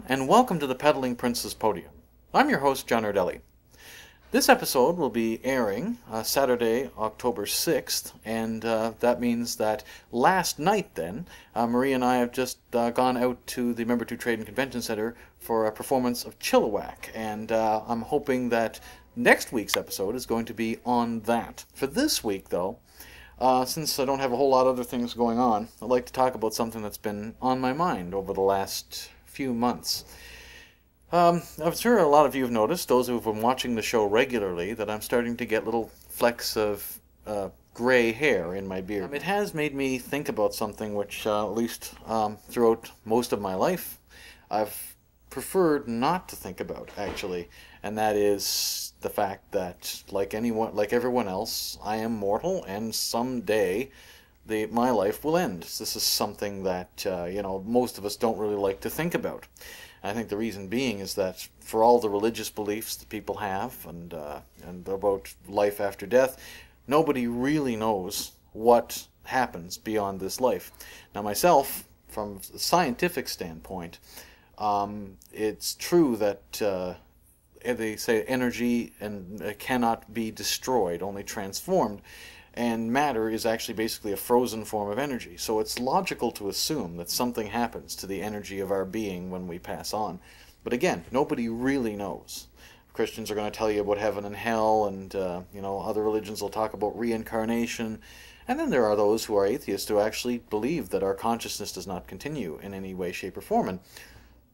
everyone, and welcome to the Peddling Princess Podium. I'm your host, John Ardelli. This episode will be airing Saturday, October 6th, and that means that last night then, Marie and I have just gone out to the Member 2 Trade and Convention Center for a performance of Chilliwack, and I'm hoping that next week's episode is going to be on that. For this week, though, since I don't have a whole lot of other things going on, I'd like to talk about something that's been on my mind over the last few months. I'm sure a lot of you have noticed, those who have been watching the show regularly, that I'm starting to get little flecks of gray hair in my beard. It has made me think about something which, at least throughout most of my life, I've preferred not to think about, actually, and that is the fact that, like everyone else, I am mortal, and someday my life will end. This is something that most of us don't really like to think about. I think the reason being is that for all the religious beliefs that people have and about life after death, nobody really knows what happens beyond this life. Now myself, from a scientific standpoint, it's true that they say energy cannot be destroyed, only transformed. And matter is actually basically a frozen form of energy. So it's logical to assume that something happens to the energy of our being when we pass on. But again, nobody really knows. Christians are going to tell you about heaven and hell, and other religions will talk about reincarnation. And then there are those who are atheists who actually believe that our consciousness does not continue in any way, shape, or form. And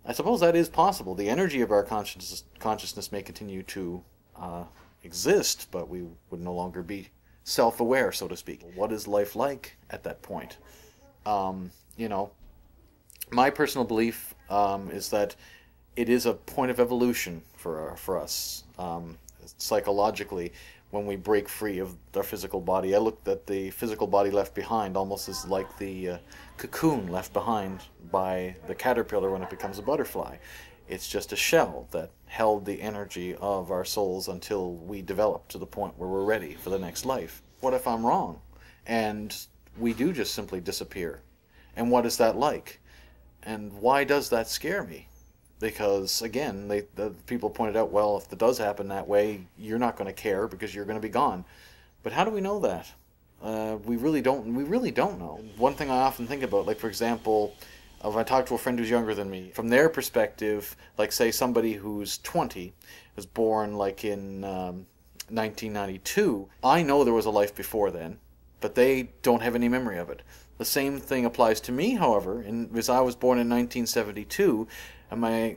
I suppose that is possible. The energy of our consciousness may continue to exist, but we would no longer be self-aware, so to speak. What is life like at that point? My personal belief is that it is a point of evolution for us. Psychologically, when we break free of our physical body, I looked at the physical body left behind almost as like the cocoon left behind by the caterpillar when it becomes a butterfly. It's just a shell that held the energy of our souls until we develop to the point where we're ready for the next life. What if I'm wrong and we do just simply disappear? And what is that like? And why does that scare me? Because, again, the people pointed out, well, if it does happen that way, you're not going to care because you're going to be gone. But how do we know that? We really don't know. One thing I often think about, like, for example, if I talk to a friend who's younger than me, from their perspective, like say somebody who's 20, was born like in 1992, I know there was a life before then, but they don't have any memory of it. The same thing applies to me, however, as I was born in 1972, and my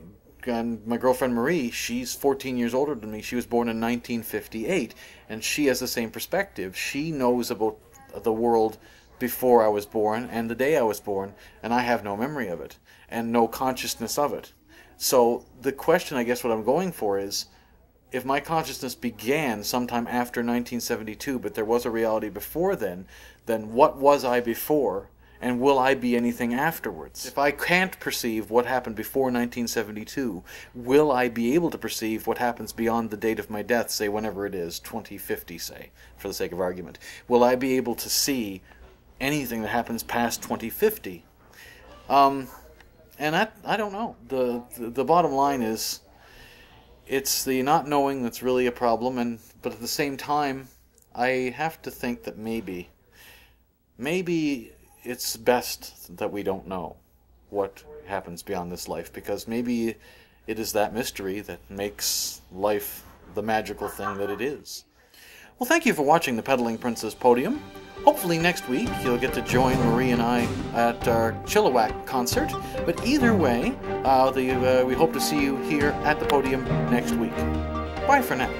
girlfriend Marie, she's 14 years older than me, she was born in 1958, and she has the same perspective. She knows about the world before I was born and the day I was born, and I have no memory of it and no consciousness of it. So the question, I guess what I'm going for is, if my consciousness began sometime after 1972, but there was a reality before then what was I before, and will I be anything afterwards? If I can't perceive what happened before 1972, will I be able to perceive what happens beyond the date of my death, say whenever it is, 2050, say, for the sake of argument? Will I be able to see anything that happens past 2050? And I don't know. The bottom line is, it's the not knowing that's really a problem, but at the same time, I have to think that maybe it's best that we don't know what happens beyond this life, because maybe it is that mystery that makes life the magical thing that it is. Well, thank you for watching the Peddling Princess Podium. Hopefully next week you'll get to join Marie and I at our Chilliwack concert. But either way, we hope to see you here at the podium next week. Bye for now.